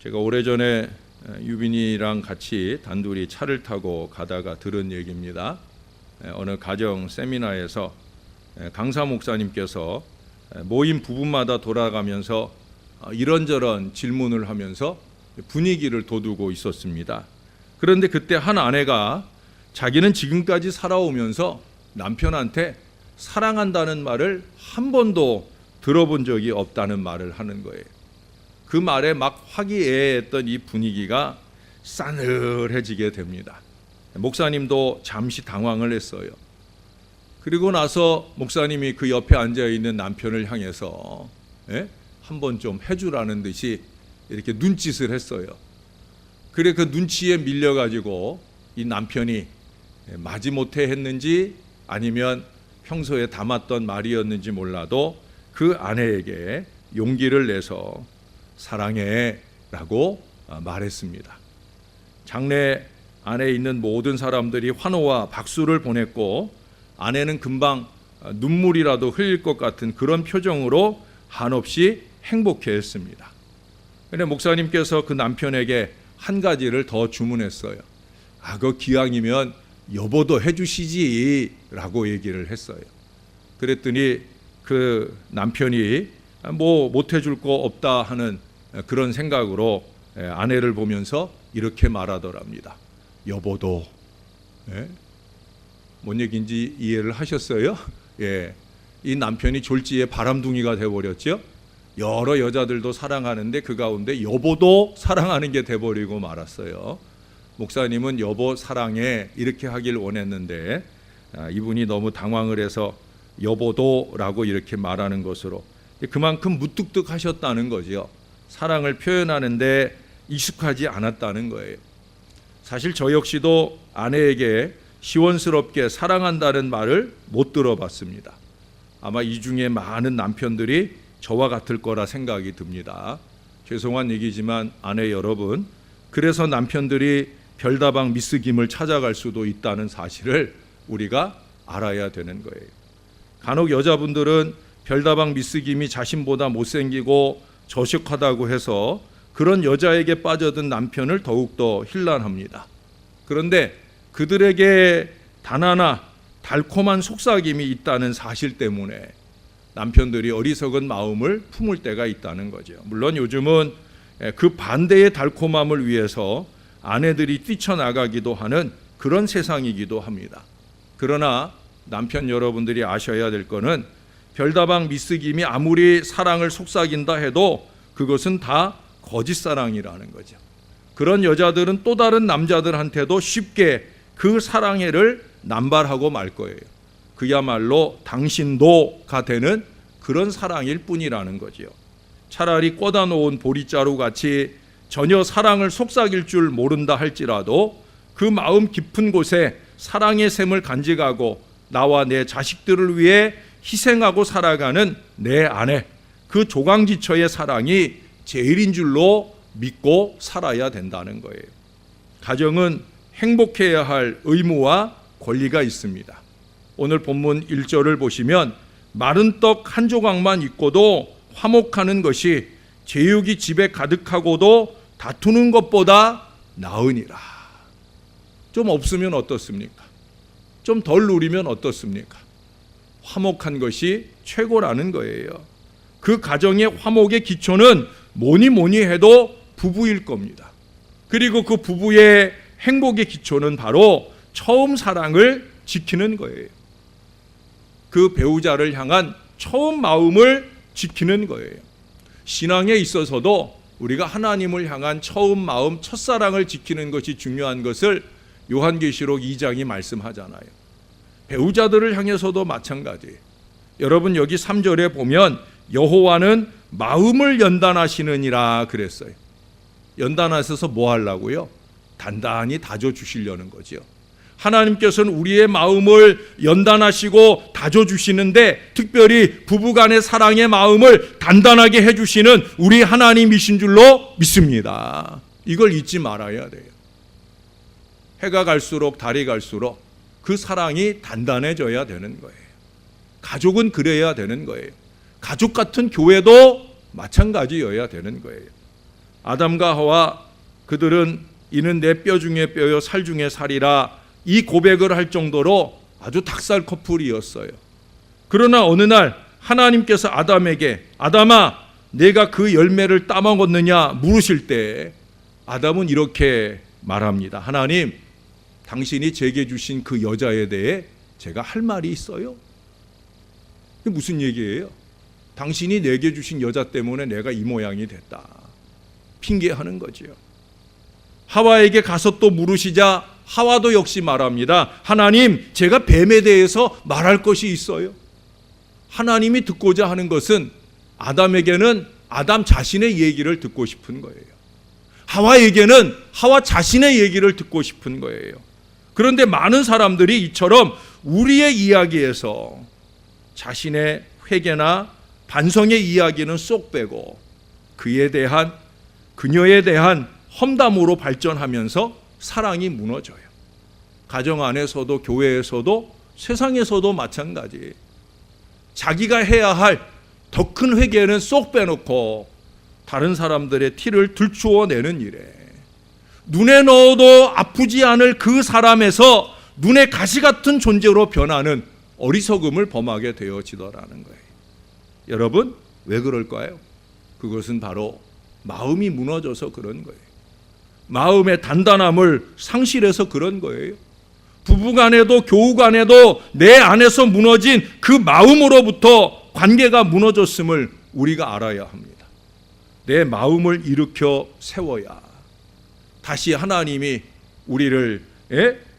제가 오래전에 유빈이랑 같이 단둘이 차를 타고 가다가 들은 얘기입니다. 어느 가정 세미나에서 강사 목사님께서 모임 부부마다 돌아가면서 이런저런 질문을 하면서 분위기를 돋우고 있었습니다. 그런데 그때 한 아내가 자기는 지금까지 살아오면서 남편한테 사랑한다는 말을 한 번도 들어본 적이 없다는 말을 하는 거예요. 그 말에 막 화기애애했던 이 분위기가 싸늘해지게 됩니다. 목사님도 잠시 당황을 했어요. 그리고 나서 목사님이 그 옆에 앉아있는 남편을 향해서 한번 좀 해주라는 듯이 이렇게 눈짓을 했어요. 그래 그 눈치에 밀려가지고 이 남편이 마지못해 했는지 아니면 평소에 담았던 말이었는지 몰라도 그 아내에게 용기를 내서 사랑해 라고 말했습니다. 장례 안에 있는 모든 사람들이 환호와 박수를 보냈고 아내는 금방 눈물이라도 흘릴 것 같은 그런 표정으로 한없이 행복해했습니다. 그런데 목사님께서 그 남편에게 한 가지를 더 주문했어요. 그 기왕이면 여보도 해주시지 라고 얘기를 했어요. 그랬더니 그 남편이 못 해줄 거 없다 하는 그런 생각으로 아내를 보면서 이렇게 말하더랍니다. 여보도. 뭔 얘기인지 이해를 하셨어요? 이 남편이 졸지에 바람둥이가 돼버렸죠. 여러 여자들도 사랑하는데 그 가운데 여보도 사랑하는 게 돼버리고 말았어요. 목사님은 여보 사랑해 이렇게 하길 원했는데 이분이 너무 당황을 해서 여보도 라고 이렇게 말하는 것으로 그만큼 무뚝뚝하셨다는 거죠. 사랑을 표현하는데 익숙하지 않았다는 거예요. 사실 저 역시도 아내에게 시원스럽게 사랑한다는 말을 못 들어봤습니다. 아마 이 중에 많은 남편들이 저와 같을 거라 생각이 듭니다. 죄송한 얘기지만 아내 여러분, 그래서 남편들이 별다방 미스김을 찾아갈 수도 있다는 사실을 우리가 알아야 되는 거예요. 간혹 여자분들은 별다방 미스김이 자신보다 못생기고 저식하다고 해서 그런 여자에게 빠져든 남편을 더욱더 힐난합니다. 그런데 그들에게 단 하나 달콤한 속삭임이 있다는 사실 때문에 남편들이 어리석은 마음을 품을 때가 있다는 거죠. 물론 요즘은 그 반대의 달콤함을 위해서 아내들이 뛰쳐나가기도 하는 그런 세상이기도 합니다. 그러나 남편 여러분들이 아셔야 될 거는 별다방 미스김이 아무리 사랑을 속삭인다 해도 그것은 다 거짓 사랑이라는 거죠. 그런 여자들은 또 다른 남자들한테도 쉽게 그 사랑해를 남발하고 말 거예요. 그야말로 당신도가 되는 그런 사랑일 뿐이라는 거죠. 차라리 꽂아 놓은 보리자루 같이 전혀 사랑을 속삭일 줄 모른다 할지라도 그 마음 깊은 곳에 사랑의 샘을 간직하고 나와 내 자식들을 위해 희생하고 살아가는 내 아내, 그 조강지처의 사랑이 제일인 줄로 믿고 살아야 된다는 거예요. 가정은 행복해야 할 의무와 권리가 있습니다. 오늘 본문 1절을 보시면 마른 떡 한 조각만 있고도 화목하는 것이 제육이 집에 가득하고도 다투는 것보다 나으니라. 좀 없으면 어떻습니까? 좀 덜 누리면 어떻습니까? 화목한 것이 최고라는 거예요. 그 가정의 화목의 기초는 뭐니 해도 부부일 겁니다. 그리고 그 부부의 행복의 기초는 바로 처음 사랑을 지키는 거예요. 그 배우자를 향한 처음 마음을 지키는 거예요. 신앙에 있어서도 우리가 하나님을 향한 처음 마음, 첫사랑을 지키는 것이 중요한 것을 요한계시록 2장이 말씀하잖아요. 배우자들을 향해서도 마찬가지예요. 여러분 여기 3절에 보면 여호와는 마음을 연단하시느니라 그랬어요. 연단하셔서 뭐 하려고요? 단단히 다져주시려는 거죠. 하나님께서는 우리의 마음을 연단하시고 다져주시는데 특별히 부부간의 사랑의 마음을 단단하게 해주시는 우리 하나님이신 줄로 믿습니다. 이걸 잊지 말아야 돼요. 해가 갈수록 달이 갈수록 그 사랑이 단단해져야 되는 거예요. 가족은 그래야 되는 거예요. 가족 같은 교회도 마찬가지여야 되는 거예요. 아담과 하와 그들은 이는 내 뼈 중에 뼈요 살 중에 살이라 이 고백을 할 정도로 아주 닭살 커플이었어요. 그러나 어느 날 하나님께서 아담에게 아담아 내가 그 열매를 따먹었느냐 물으실 때 아담은 이렇게 말합니다. 하나님, 당신이 제게 주신 그 여자에 대해 제가 할 말이 있어요? 이게 무슨 얘기예요? 당신이 내게 주신 여자 때문에 내가 이 모양이 됐다. 핑계하는 거지요. 하와에게 가서 또 물으시자 하와도 역시 말합니다. 하나님, 제가 뱀에 대해서 말할 것이 있어요. 하나님이 듣고자 하는 것은 아담에게는 아담 자신의 얘기를 듣고 싶은 거예요. 하와에게는 하와 자신의 얘기를 듣고 싶은 거예요. 그런데 많은 사람들이 이처럼 우리의 이야기에서 자신의 회개나 반성의 이야기는 쏙 빼고 그녀에 대한 험담으로 발전하면서 사랑이 무너져요. 가정 안에서도 교회에서도 세상에서도 마찬가지. 자기가 해야 할 더 큰 회개는 쏙 빼놓고 다른 사람들의 티를 들추어내는 일에 눈에 넣어도 아프지 않을 그 사람에서 눈에 가시 같은 존재로 변하는 어리석음을 범하게 되어지더라는 거예요. 여러분, 왜 그럴까요? 그것은 바로 마음이 무너져서 그런 거예요. 마음의 단단함을 상실해서 그런 거예요. 부부간에도 교우간에도 내 안에서 무너진 그 마음으로부터 관계가 무너졌음을 우리가 알아야 합니다. 내 마음을 일으켜 세워야 다시 하나님이 우리를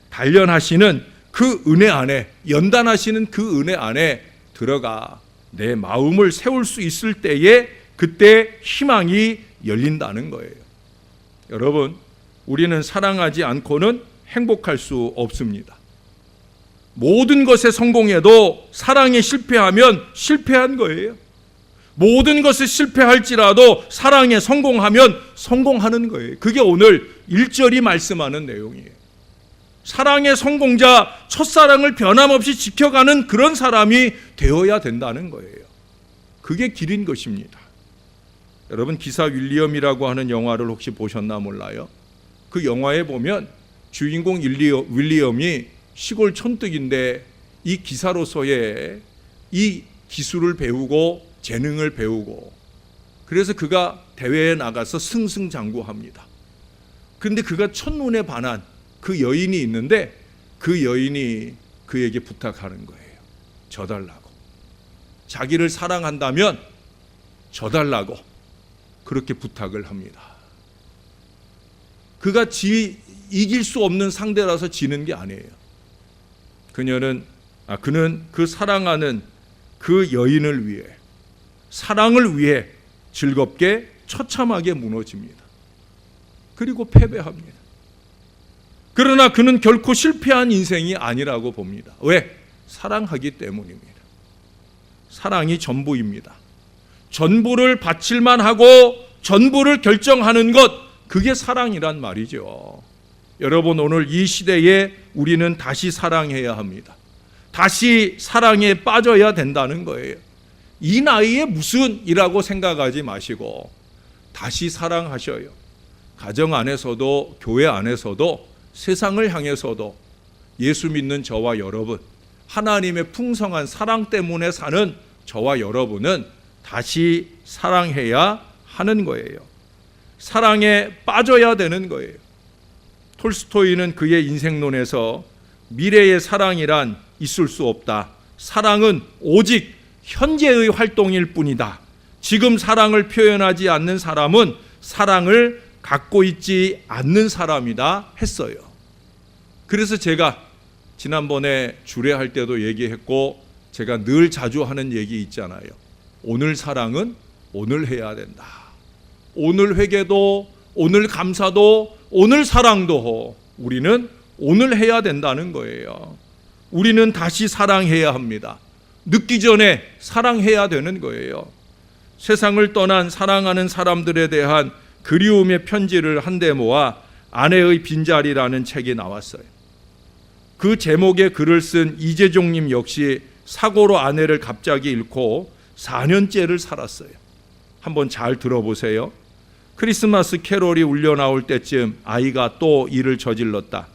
단련하시는 그 은혜 안에, 연단하시는 그 은혜 안에 들어가 내 마음을 세울 수 있을 때에 그때 희망이 열린다는 거예요. 여러분, 우리는 사랑하지 않고는 행복할 수 없습니다. 모든 것에 성공해도 사랑에 실패하면 실패한 거예요. 모든 것에 실패할지라도 사랑에 성공하면 성공하는 거예요. 그게 오늘 1절이 말씀하는 내용이에요. 사랑의 성공자, 첫사랑을 변함없이 지켜가는 그런 사람이 되어야 된다는 거예요. 그게 길인 것입니다. 여러분, 기사 윌리엄이라고 하는 영화를 혹시 보셨나 몰라요. 그 영화에 보면 주인공 윌리엄이 시골 촌뜨기인데 이 기사로서의 이 기술을 배우고 재능을 배우고 그래서 그가 대회에 나가서 승승장구합니다. 그런데 그가 첫눈에 반한 그 여인이 있는데 그 여인이 그에게 부탁하는 거예요. 져달라고. 자기를 사랑한다면 져달라고 그렇게 부탁을 합니다. 그가 이길 수 없는 상대라서 지는 게 아니에요. 그는 그 사랑하는 그 여인을 위해, 사랑을 위해 즐겁게 처참하게 무너집니다. 그리고 패배합니다. 그러나 그는 결코 실패한 인생이 아니라고 봅니다. 왜? 사랑하기 때문입니다. 사랑이 전부입니다. 전부를 바칠만 하고 전부를 결정하는 것, 그게 사랑이란 말이죠. 여러분, 오늘 이 시대에 우리는 다시 사랑해야 합니다. 다시 사랑에 빠져야 된다는 거예요. 이 나이에 무슨이라고 생각하지 마시고 다시 사랑하셔요. 가정 안에서도 교회 안에서도 세상을 향해서도 예수 믿는 저와 여러분, 하나님의 풍성한 사랑 때문에 사는 저와 여러분은 다시 사랑해야 하는 거예요. 사랑에 빠져야 되는 거예요. 톨스토이는 그의 인생론에서 미래의 사랑이란 있을 수 없다. 사랑은 오직 현재의 활동일 뿐이다. 지금 사랑을 표현하지 않는 사람은 사랑을 갖고 있지 않는 사람이다 했어요. 그래서 제가 지난번에 주례할 때도 얘기했고 제가 늘 자주 하는 얘기 있잖아요. 오늘 사랑은 오늘 해야 된다. 오늘 회개도 오늘 감사도 오늘 사랑도 우리는 오늘 해야 된다는 거예요. 우리는 다시 사랑해야 합니다. 늦기 전에 사랑해야 되는 거예요. 세상을 떠난 사랑하는 사람들에 대한 그리움의 편지를 한데 모아 아내의 빈자리라는 책이 나왔어요. 그 제목의 글을 쓴 이재종님 역시 사고로 아내를 갑자기 잃고 4년째를 살았어요. 한번 잘 들어보세요. 크리스마스 캐롤이 울려 나올 때쯤 아이가 또 일을 저질렀다.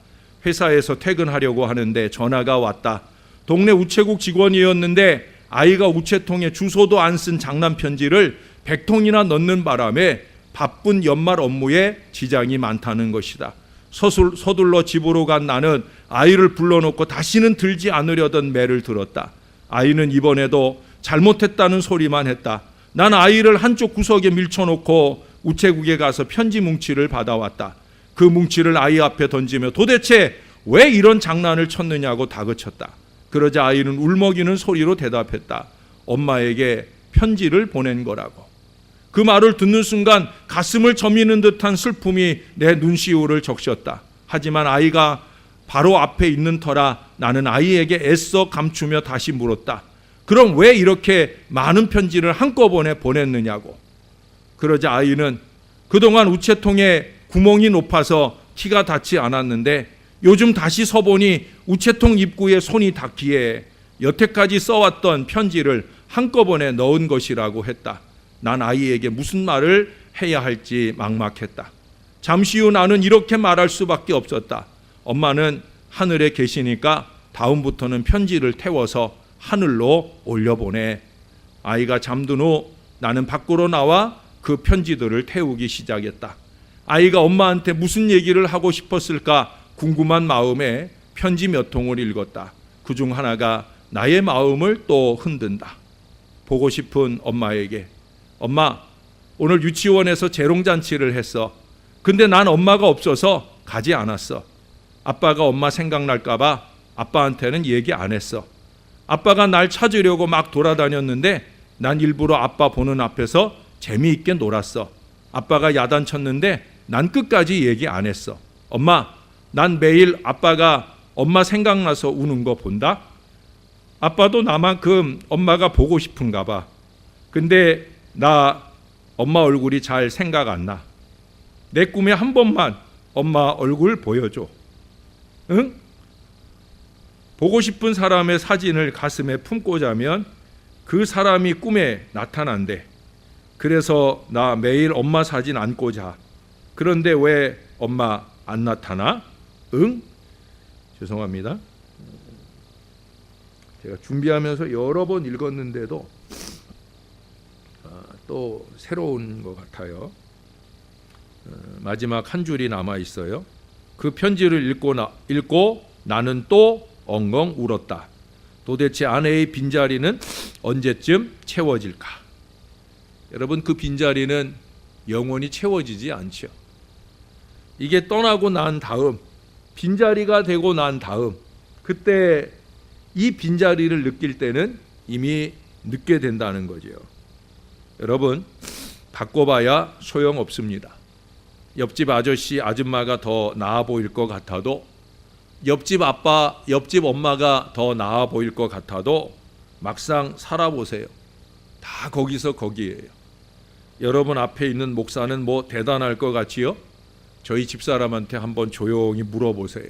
회사에서 퇴근하려고 하는데 전화가 왔다. 동네 우체국 직원이었는데 아이가 우체통에 주소도 안 쓴 장난 편지를 100통이나 넣는 바람에 바쁜 연말 업무에 지장이 많다는 것이다. 서둘러 집으로 간 나는 아이를 불러놓고 다시는 들지 않으려던 매를 들었다. 아이는 이번에도 잘못했다는 소리만 했다. 난 아이를 한쪽 구석에 밀쳐놓고 우체국에 가서 편지 뭉치를 받아왔다. 그 뭉치를 아이 앞에 던지며 도대체 왜 이런 장난을 쳤느냐고 다그쳤다. 그러자 아이는 울먹이는 소리로 대답했다. 엄마에게 편지를 보낸 거라고. 그 말을 듣는 순간 가슴을 저미는 듯한 슬픔이 내 눈시울을 적셨다. 하지만 아이가 바로 앞에 있는 터라 나는 아이에게 애써 감추며 다시 물었다. 그럼 왜 이렇게 많은 편지를 한꺼번에 보냈느냐고. 그러자 아이는 그동안 우체통에 구멍이 높아서 키가 닿지 않았는데 요즘 다시 서보니 우체통 입구에 손이 닿기에 여태까지 써왔던 편지를 한꺼번에 넣은 것이라고 했다. 난 아이에게 무슨 말을 해야 할지 막막했다. 잠시 후 나는 이렇게 말할 수밖에 없었다. 엄마는 하늘에 계시니까 다음부터는 편지를 태워서 하늘로 올려보내. 아이가 잠든 후 나는 밖으로 나와 그 편지들을 태우기 시작했다. 아이가 엄마한테 무슨 얘기를 하고 싶었을까 궁금한 마음에 편지 몇 통을 읽었다. 그중 하나가 나의 마음을 또 흔든다. 보고 싶은 엄마에게, 엄마, 오늘 유치원에서 재롱잔치를 했어. 근데 난 엄마가 없어서 가지 않았어. 아빠가 엄마 생각날까봐 아빠한테는 얘기 안 했어. 아빠가 날 찾으려고 막 돌아다녔는데 난 일부러 아빠 보는 앞에서 재미있게 놀았어. 아빠가 야단쳤는데 난 끝까지 얘기 안 했어. 엄마, 난 매일 아빠가 엄마 생각나서 우는 거 본다. 아빠도 나만큼 엄마가 보고 싶은가 봐. 근데 나 엄마 얼굴이 잘 생각 안 나. 내 꿈에 한 번만 엄마 얼굴 보여줘. 응? 보고 싶은 사람의 사진을 가슴에 품고 자면 그 사람이 꿈에 나타난대. 그래서 나 매일 엄마 사진 안고 자. 그런데 왜 엄마 안 나타나? 응? 죄송합니다. 제가 준비하면서 여러 번 읽었는데도 또 새로운 것 같아요. 마지막 한 줄이 남아 있어요. 그 편지를 읽고 나는 또 엉엉 울었다. 도대체 아내의 빈자리는 언제쯤 채워질까? 여러분, 그 빈자리는 영원히 채워지지 않죠. 이게 떠나고 난 다음, 빈자리가 되고 난 다음, 그때 이 빈자리를 느낄 때는 이미 늦게 된다는 거죠. 여러분, 바꿔봐야 소용없습니다. 옆집 아저씨, 아줌마가 더 나아 보일 것 같아도, 옆집 아빠, 옆집 엄마가 더 나아 보일 것 같아도 막상 살아보세요. 다 거기서 거기에요. 여러분 앞에 있는 목사는 뭐 대단할 것 같지요? 저희 집사람한테 한번 조용히 물어보세요.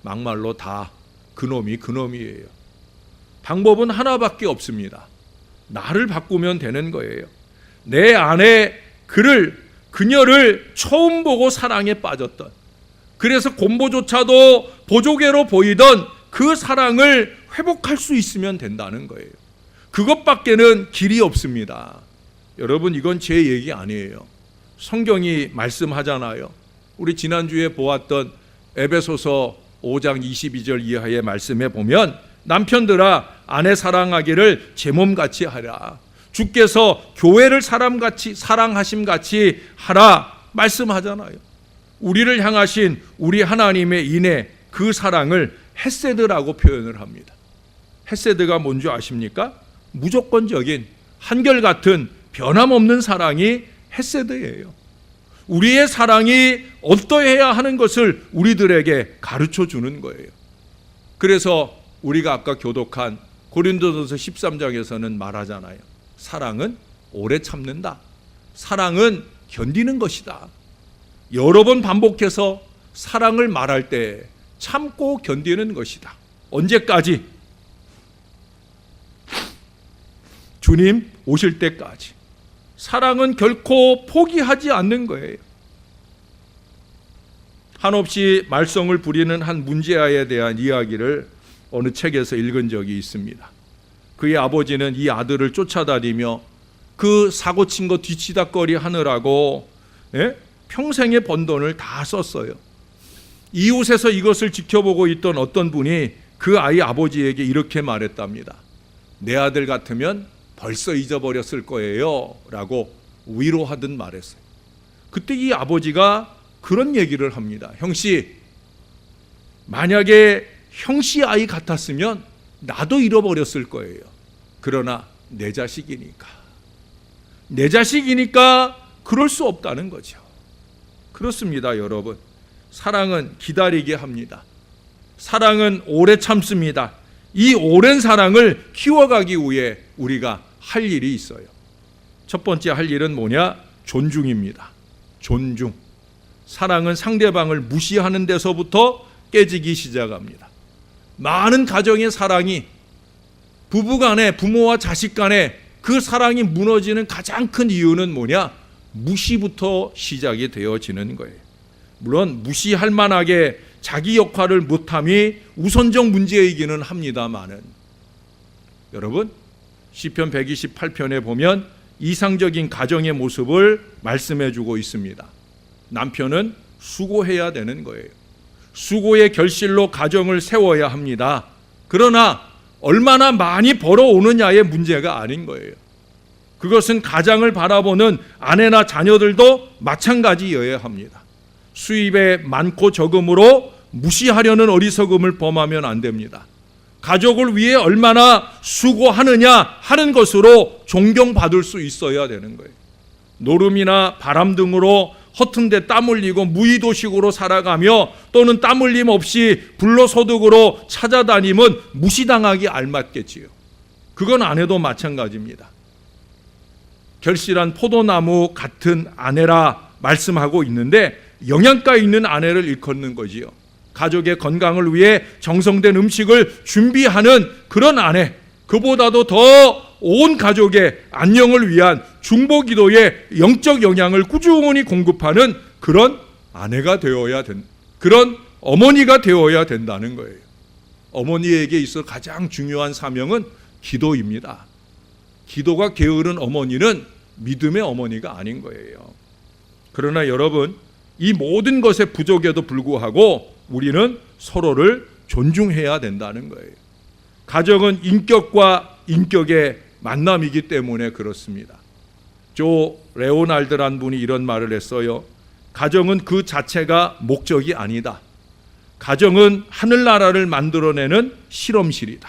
막말로 다 그놈이 그놈이에요. 방법은 하나밖에 없습니다. 나를 바꾸면 되는 거예요. 내 안에 그녀를 처음 보고 사랑에 빠졌던, 그래서 곰보조차도 보조개로 보이던 그 사랑을 회복할 수 있으면 된다는 거예요. 그것밖에는 길이 없습니다. 여러분, 이건 제 얘기 아니에요. 성경이 말씀하잖아요. 우리 지난주에 보았던 에베소서 5장 22절 이하의 말씀에 보면 남편들아 아내 사랑하기를 제 몸같이 하라. 주께서 교회를 사랑하심같이 하라 말씀하잖아요. 우리를 향하신 우리 하나님의 인애, 그 사랑을 헤세드라고 표현을 합니다. 헤세드가 뭔지 아십니까? 무조건적인 한결같은 변함없는 사랑이 헤세드예요. 우리의 사랑이 어떠해야 하는 것을 우리들에게 가르쳐 주는 거예요. 그래서 우리가 아까 교독한 고린도전서 13장에서는 말하잖아요. 사랑은 오래 참는다. 사랑은 견디는 것이다. 여러 번 반복해서 사랑을 말할 때 참고 견디는 것이다. 언제까지? 주님 오실 때까지. 사랑은 결코 포기하지 않는 거예요. 한없이 말썽을 부리는 한 문제아에 대한 이야기를 어느 책에서 읽은 적이 있습니다. 그의 아버지는 이 아들을 쫓아다니며 그 사고친 거 뒤치다거리 하느라고 평생에 번 돈을 다 썼어요. 이웃에서 이것을 지켜보고 있던 어떤 분이 그 아이 아버지에게 이렇게 말했답니다. 내 아들 같으면 벌써 잊어버렸을 거예요 라고 위로하듯 말했어요. 그때 이 아버지가 그런 얘기를 합니다. 형씨, 만약에 형씨 아이 같았으면 나도 잃어버렸을 거예요. 그러나 내 자식이니까 그럴 수 없다는 거죠. 그렇습니다, 여러분. 사랑은 기다리게 합니다. 사랑은 오래 참습니다. 이 오랜 사랑을 키워가기 위해 우리가 할 일이 있어요. 첫 번째 할 일은 뭐냐? 존중입니다. 존중. 사랑은 상대방을 무시하는 데서부터 깨지기 시작합니다. 많은 가정의 사랑이, 부부간에, 부모와 자식 간에 그 사랑이 무너지는 가장 큰 이유는 뭐냐? 무시부터 시작이 되어지는 거예요. 물론 무시할 만하게 자기 역할을 못함이 우선적 문제이기는 합니다만은, 여러분, 시편 128편에 보면 이상적인 가정의 모습을 말씀해 주고 있습니다. 남편은 수고해야 되는 거예요. 수고의 결실로 가정을 세워야 합니다. 그러나 얼마나 많이 벌어오느냐의 문제가 아닌 거예요. 그것은 가장을 바라보는 아내나 자녀들도 마찬가지여야 합니다. 수입의 많고 적음으로 무시하려는 어리석음을 범하면 안 됩니다. 가족을 위해 얼마나 수고하느냐 하는 것으로 존경받을 수 있어야 되는 거예요. 노름이나 바람 등으로 허튼 데 땀 흘리고 무의도식으로 살아가며 또는 땀 흘림 없이 불로소득으로 찾아다니면 무시당하기 알맞겠지요. 그건 아내도 마찬가지입니다. 결실한 포도나무 같은 아내라 말씀하고 있는데 영양가 있는 아내를 일컫는 거지요. 가족의 건강을 위해 정성된 음식을 준비하는 그런 아내, 그보다도 더 온 가족의 안녕을 위한 중보기도의 영적 영향을 꾸준히 공급하는 그런 아내가 되어야 그런 어머니가 되어야 된다는 거예요. 어머니에게 있어 가장 중요한 사명은 기도입니다. 기도가 게으른 어머니는 믿음의 어머니가 아닌 거예요. 그러나 여러분, 이 모든 것의 부족에도 불구하고 우리는 서로를 존중해야 된다는 거예요. 가정은 인격과 인격의 만남이기 때문에 그렇습니다. 조 레오날드란 분이 이런 말을 했어요. 가정은 그 자체가 목적이 아니다. 가정은 하늘나라를 만들어내는 실험실이다.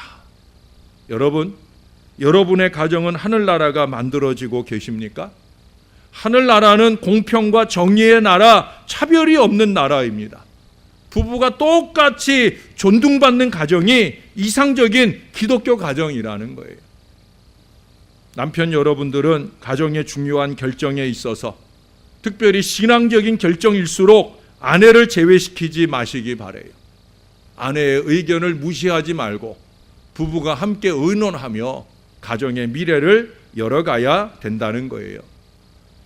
여러분, 여러분의 가정은 하늘나라가 만들어지고 계십니까? 하늘나라는 공평과 정의의 나라, 차별이 없는 나라입니다. 부부가 똑같이 존중받는 가정이 이상적인 기독교 가정이라는 거예요. 남편 여러분들은 가정의 중요한 결정에 있어서 특별히 신앙적인 결정일수록 아내를 제외시키지 마시기 바라요. 아내의 의견을 무시하지 말고 부부가 함께 의논하며 가정의 미래를 열어가야 된다는 거예요.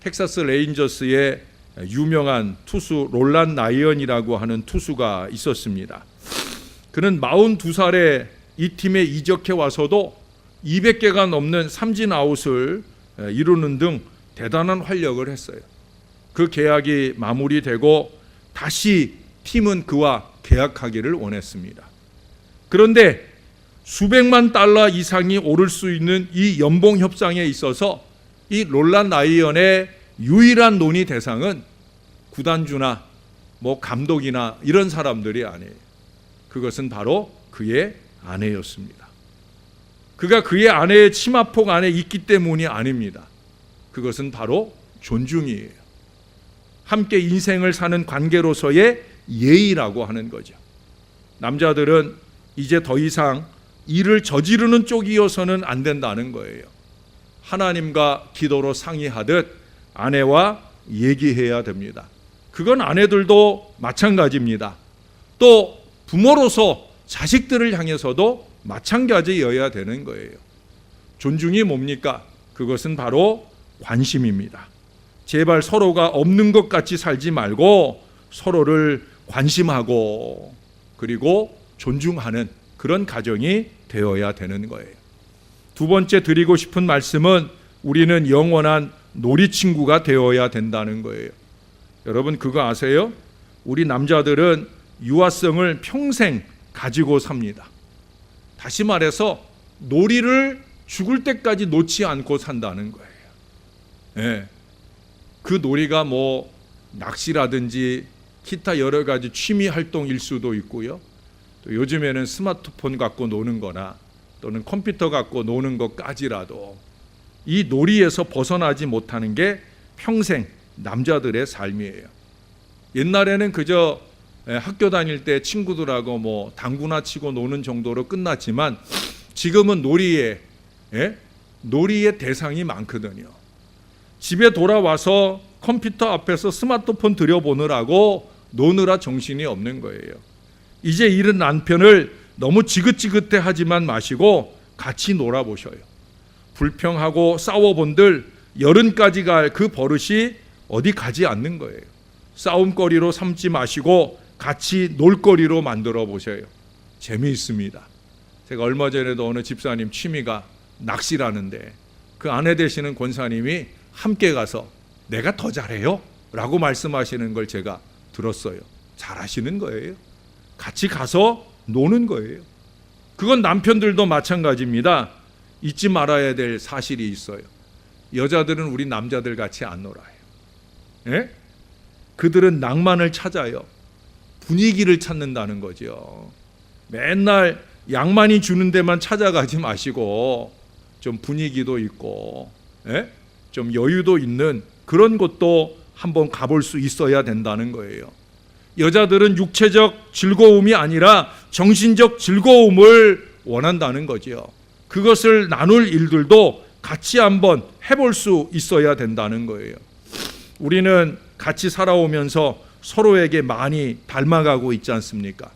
텍사스 레인저스의 유명한 투수 롤란 나이언이라고 하는 투수가 있었습니다. 그는 42살에 이 팀에 이적해 와서도 200개가 넘는 삼진 아웃을 이루는 등 대단한 활약을 했어요. 그 계약이 마무리되고 다시 팀은 그와 계약하기를 원했습니다. 그런데 수백만 달러 이상이 오를 수 있는 이 연봉 협상에 있어서 이 롤란 나이언의 유일한 논의 대상은 구단주나 감독이나 이런 사람들이 아니에요. 그것은 바로 그의 아내였습니다. 그가 그의 아내의 치마폭 안에 있기 때문이 아닙니다. 그것은 바로 존중이에요. 함께 인생을 사는 관계로서의 예의라고 하는 거죠. 남자들은 이제 더 이상 일을 저지르는 쪽이어서는 안 된다는 거예요. 하나님과 기도로 상의하듯 아내와 얘기해야 됩니다. 그건 아내들도 마찬가지입니다. 또 부모로서 자식들을 향해서도 마찬가지여야 되는 거예요. 존중이 뭡니까? 그것은 바로 관심입니다. 제발 서로가 없는 것 같이 살지 말고 서로를 관심하고 그리고 존중하는 그런 가정이 되어야 되는 거예요. 두 번째 드리고 싶은 말씀은 우리는 영원한 놀이친구가 되어야 된다는 거예요. 여러분 그거 아세요? 우리 남자들은 유아성을 평생 가지고 삽니다. 다시 말해서 놀이를 죽을 때까지 놓지 않고 산다는 거예요. 예. 그 놀이가 뭐 낚시라든지 기타 여러 가지 취미 활동일 수도 있고요. 또 요즘에는 스마트폰 갖고 노는 거나 또는 컴퓨터 갖고 노는 것까지라도 이 놀이에서 벗어나지 못하는 게 평생 남자들의 삶이에요. 옛날에는 그저 학교 다닐 때 친구들하고 뭐 당구나 치고 노는 정도로 끝났지만 지금은 놀이의 대상이 많거든요. 집에 돌아와서 컴퓨터 앞에서 스마트폰 들여보느라고 노느라 정신이 없는 거예요. 이제 이런 남편을 너무 지긋지긋해 하지만 마시고 같이 놀아보셔요. 불평하고 싸워본들 열흘까지 갈 그 버릇이 어디 가지 않는 거예요. 싸움거리로 삼지 마시고 같이 놀거리로 만들어 보셔요. 재미있습니다. 제가 얼마 전에도 어느 집사님 취미가 낚시라는데 그 아내 되시는 권사님이 함께 가서 내가 더 잘해요 라고 말씀하시는 걸 제가 들었어요. 잘하시는 거예요. 같이 가서 노는 거예요. 그건 남편들도 마찬가지입니다. 잊지 말아야 될 사실이 있어요. 여자들은 우리 남자들 같이 안 놀아요. 예? 그들은 낭만을 찾아요. 분위기를 찾는다는 거죠. 맨날 양만이 주는 데만 찾아가지 마시고 좀 분위기도 있고 좀 여유도 있는 그런 곳도 한번 가볼 수 있어야 된다는 거예요. 여자들은 육체적 즐거움이 아니라 정신적 즐거움을 원한다는 거죠. 그것을 나눌 일들도 같이 한번 해볼 수 있어야 된다는 거예요. 우리는 같이 살아오면서 서로에게 많이 닮아가고 있지 않습니까?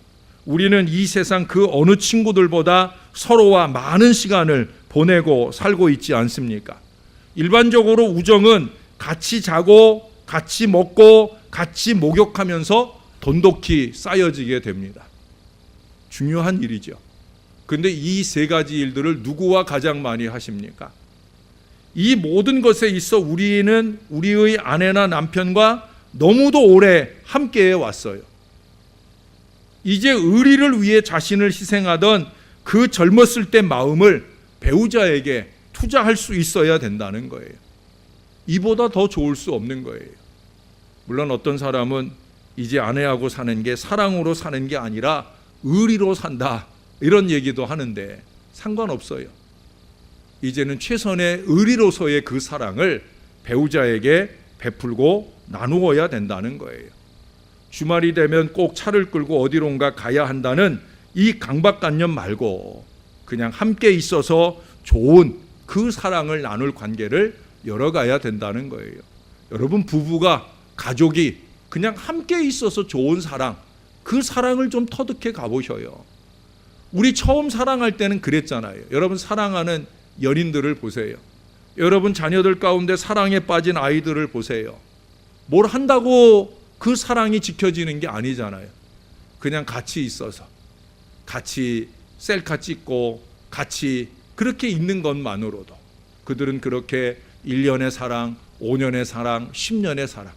우리는 이 세상 그 어느 친구들보다 서로와 많은 시간을 보내고 살고 있지 않습니까? 일반적으로 우정은 같이 자고 같이 먹고 같이 목욕하면서 돈독히 쌓여지게 됩니다. 중요한 일이죠. 그런데 이 세 가지 일들을 누구와 가장 많이 하십니까? 이 모든 것에 있어 우리는 우리의 아내나 남편과 너무도 오래 함께해 왔어요. 이제 의리를 위해 자신을 희생하던 그 젊었을 때 마음을 배우자에게 투자할 수 있어야 된다는 거예요. 이보다 더 좋을 수 없는 거예요. 물론 어떤 사람은 이제 아내하고 사는 게 사랑으로 사는 게 아니라 의리로 산다 이런 얘기도 하는데 상관없어요. 이제는 최선의 의리로서의 그 사랑을 배우자에게 베풀고 나누어야 된다는 거예요. 주말이 되면 꼭 차를 끌고 어디론가 가야 한다는 이 강박관념 말고 그냥 함께 있어서 좋은 그 사랑을 나눌 관계를 열어가야 된다는 거예요. 여러분 부부가 가족이 그냥 함께 있어서 좋은 사랑, 그 사랑을 좀 터득해 가보셔요. 우리 처음 사랑할 때는 그랬잖아요. 여러분 사랑하는 연인들을 보세요. 여러분 자녀들 가운데 사랑에 빠진 아이들을 보세요. 뭘 한다고 그 사랑이 지켜지는 게 아니잖아요. 그냥 같이 있어서 같이 셀카 찍고 같이 그렇게 있는 것만으로도 그들은 그렇게 1년의 사랑, 5년의 사랑, 10년의 사랑,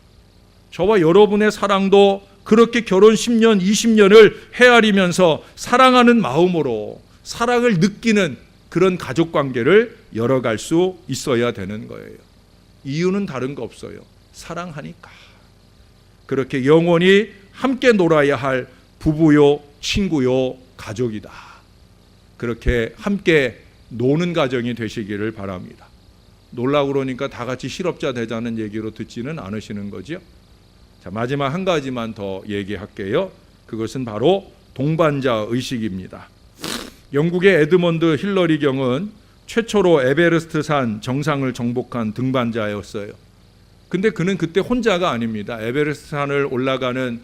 저와 여러분의 사랑도 그렇게 결혼 10년, 20년을 헤아리면서 사랑하는 마음으로 사랑을 느끼는 그런 가족관계를 열어갈 수 있어야 되는 거예요. 이유는 다른 거 없어요. 사랑하니까. 그렇게 영원히 함께 놀아야 할 부부요, 친구요, 가족이다. 그렇게 함께 노는 가정이 되시기를 바랍니다. 놀라고 그러니까 다 같이 실업자 되자는 얘기로 듣지는 않으시는 거죠. 자, 마지막 한 가지만 더 얘기할게요. 그것은 바로 동반자 의식입니다. 영국의 에드먼드 힐러리 경은 최초로 에베레스트 산 정상을 정복한 등반자였어요. 근데 그는 그때 혼자가 아닙니다. 에베레스트 산을 올라가는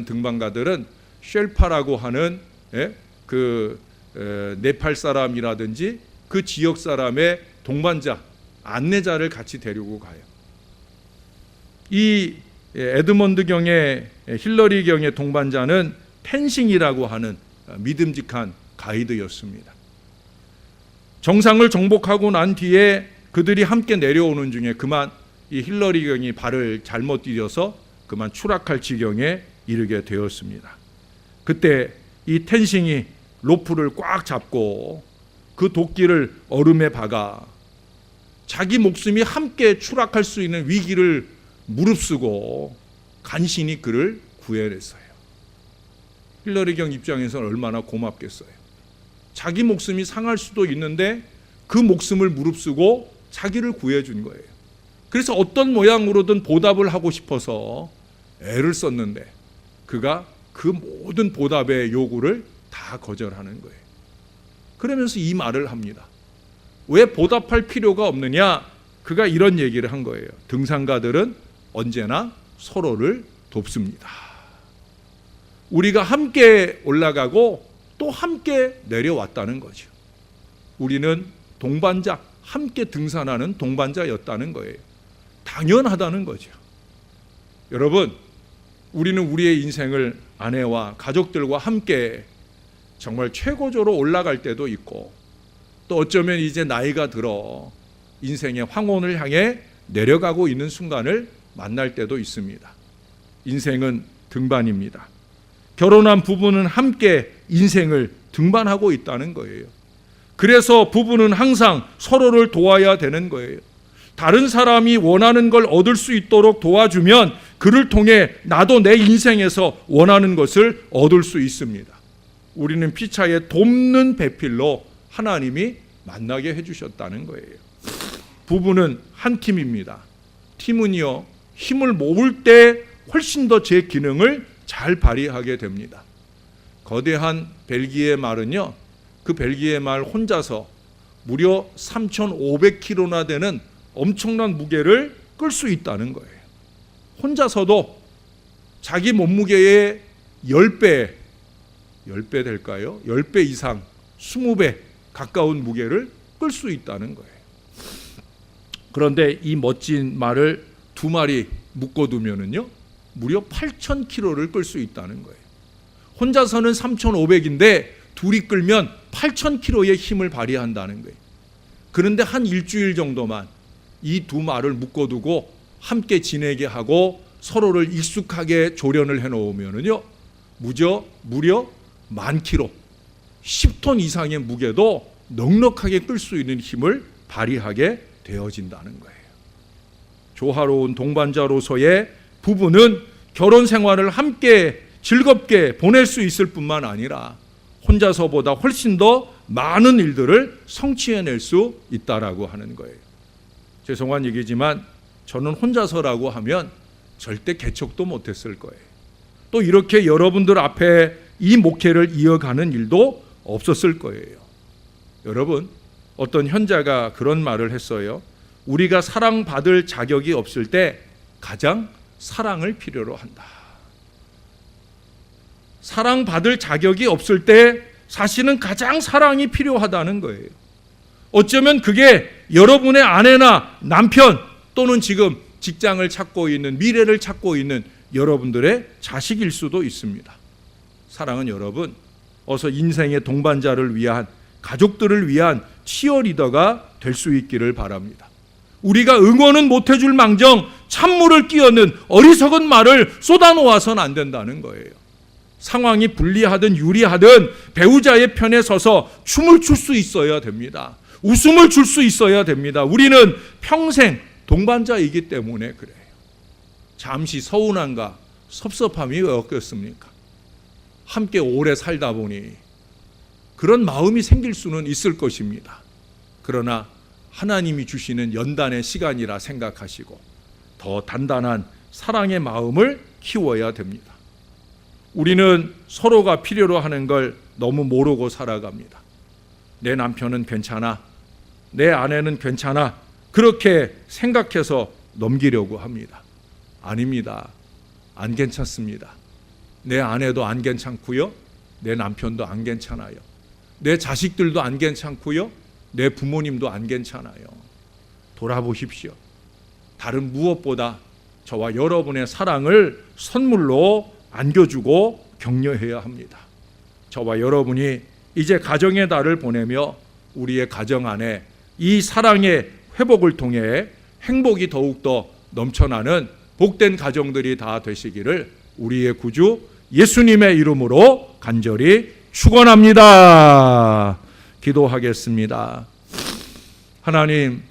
등반가들은 쉘파라고 하는 네팔 사람이라든지 그 지역 사람의 동반자, 안내자를 같이 데리고 가요. 이 에드먼드 경의 힐러리 경의 동반자는 텐싱이라고 하는 믿음직한 가이드였습니다. 정상을 정복하고 난 뒤에 그들이 함께 내려오는 중에 그만 이 힐러리 경이 발을 잘못 디뎌서 그만 추락할 지경에 이르게 되었습니다. 그때 이 텐싱이 로프를 꽉 잡고 그 도끼를 얼음에 박아 자기 목숨이 함께 추락할 수 있는 위기를 무릅쓰고 간신히 그를 구해냈어요. 힐러리 경 입장에서는 얼마나 고맙겠어요. 자기 목숨이 상할 수도 있는데 그 목숨을 무릅쓰고 자기를 구해준 거예요. 그래서 어떤 모양으로든 보답을 하고 싶어서 애를 썼는데 그가 그 모든 보답의 요구를 다 거절하는 거예요. 그러면서 이 말을 합니다. 왜 보답할 필요가 없느냐? 그가 이런 얘기를 한 거예요. 등산가들은 언제나 서로를 돕습니다. 우리가 함께 올라가고 또 함께 내려왔다는 거죠. 우리는 동반자, 함께 등산하는 동반자였다는 거예요. 당연하다는 거죠. 여러분, 우리는 우리의 인생을 아내와 가족들과 함께 정말 최고조로 올라갈 때도 있고 또 어쩌면 이제 나이가 들어 인생의 황혼을 향해 내려가고 있는 순간을 만날 때도 있습니다. 인생은 등반입니다. 결혼한 부부는 함께 인생을 등반하고 있다는 거예요. 그래서 부부는 항상 서로를 도와야 되는 거예요. 다른 사람이 원하는 걸 얻을 수 있도록 도와주면 그를 통해 나도 내 인생에서 원하는 것을 얻을 수 있습니다. 우리는 피차에 돕는 배필로 하나님이 만나게 해주셨다는 거예요. 부부는 한 팀입니다. 팀은요, 힘을 모을 때 훨씬 더 제 기능을 잘 발휘하게 됩니다. 거대한 벨기에 말은요, 그 벨기에 말 혼자서 무려 3,500kg나 되는 엄청난 무게를 끌 수 있다는 거예요. 혼자서도 자기 몸무게의 10배 될까요? 10배 이상, 20배 가까운 무게를 끌 수 있다는 거예요. 그런데 이 멋진 말을 두 마리 묶어두면은요, 무려 8,000kg를 끌 수 있다는 거예요. 혼자서는 3,500인데 둘이 끌면 8,000kg의 힘을 발휘한다는 거예요. 그런데 한 일주일 정도만 이 두 말을 묶어두고 함께 지내게 하고 서로를 익숙하게 조련을 해놓으면은요, 무려 10,000kg, 10톤 이상의 무게도 넉넉하게 끌 수 있는 힘을 발휘하게 되어진다는 거예요. 조화로운 동반자로서의 부부는 결혼 생활을 함께 즐겁게 보낼 수 있을 뿐만 아니라 혼자서보다 훨씬 더 많은 일들을 성취해낼 수 있다라고 하는 거예요. 죄송한 얘기지만 저는 혼자서라고 하면 절대 개척도 못했을 거예요. 또 이렇게 여러분들 앞에 이 목회를 이어가는 일도 없었을 거예요. 여러분, 어떤 현자가 그런 말을 했어요. 우리가 사랑받을 자격이 없을 때 가장 사랑을 필요로 한다. 사랑받을 자격이 없을 때 사실은 가장 사랑이 필요하다는 거예요. 어쩌면 그게 여러분의 아내나 남편 또는 지금 직장을 찾고 있는, 미래를 찾고 있는 여러분들의 자식일 수도 있습니다. 사랑은 여러분, 어서 인생의 동반자를 위한, 가족들을 위한 치어리더가 될 수 있기를 바랍니다. 우리가 응원은 못해줄 망정 찬물을 끼얹는 어리석은 말을 쏟아놓아서는 안 된다는 거예요. 상황이 불리하든 유리하든 배우자의 편에 서서 춤을 출 수 있어야 됩니다. 웃음을 줄 수 있어야 됩니다. 우리는 평생 동반자이기 때문에 그래요. 잠시 서운함과 섭섭함이 왜 없겠습니까? 함께 오래 살다 보니 그런 마음이 생길 수는 있을 것입니다. 그러나 하나님이 주시는 연단의 시간이라 생각하시고 더 단단한 사랑의 마음을 키워야 됩니다. 우리는 서로가 필요로 하는 걸 너무 모르고 살아갑니다. 내 남편은 괜찮아, 내 아내는 괜찮아, 그렇게 생각해서 넘기려고 합니다. 아닙니다. 안 괜찮습니다. 내 아내도 안 괜찮고요, 내 남편도 안 괜찮아요. 내 자식들도 안 괜찮고요, 내 부모님도 안 괜찮아요. 돌아보십시오. 다른 무엇보다 저와 여러분의 사랑을 선물로 안겨주고 격려해야 합니다. 저와 여러분이 이제 가정의 달을 보내며 우리의 가정 안에 이 사랑의 회복을 통해 행복이 더욱더 넘쳐나는 복된 가정들이 다 되시기를 우리의 구주 예수님의 이름으로 간절히 축원합니다. 기도하겠습니다. 하나님,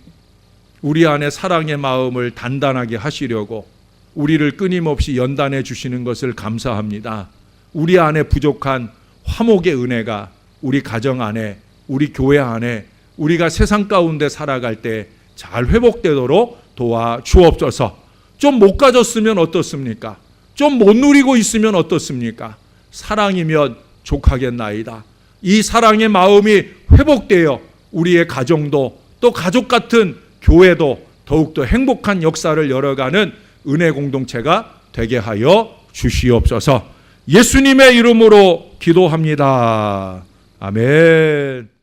우리 안에 사랑의 마음을 단단하게 하시려고 우리를 끊임없이 연단해 주시는 것을 감사합니다. 우리 안에 부족한 화목의 은혜가 우리 가정 안에, 우리 교회 안에, 우리가 세상 가운데 살아갈 때 잘 회복되도록 도와주옵소서. 좀 못 가졌으면 어떻습니까? 좀 못 누리고 있으면 어떻습니까? 사랑이면 족하겠나이다. 이 사랑의 마음이 회복되어 우리의 가정도 또 가족 같은 교회도 더욱더 행복한 역사를 열어가는 은혜 공동체가 되게 하여 주시옵소서. 예수님의 이름으로 기도합니다. 아멘.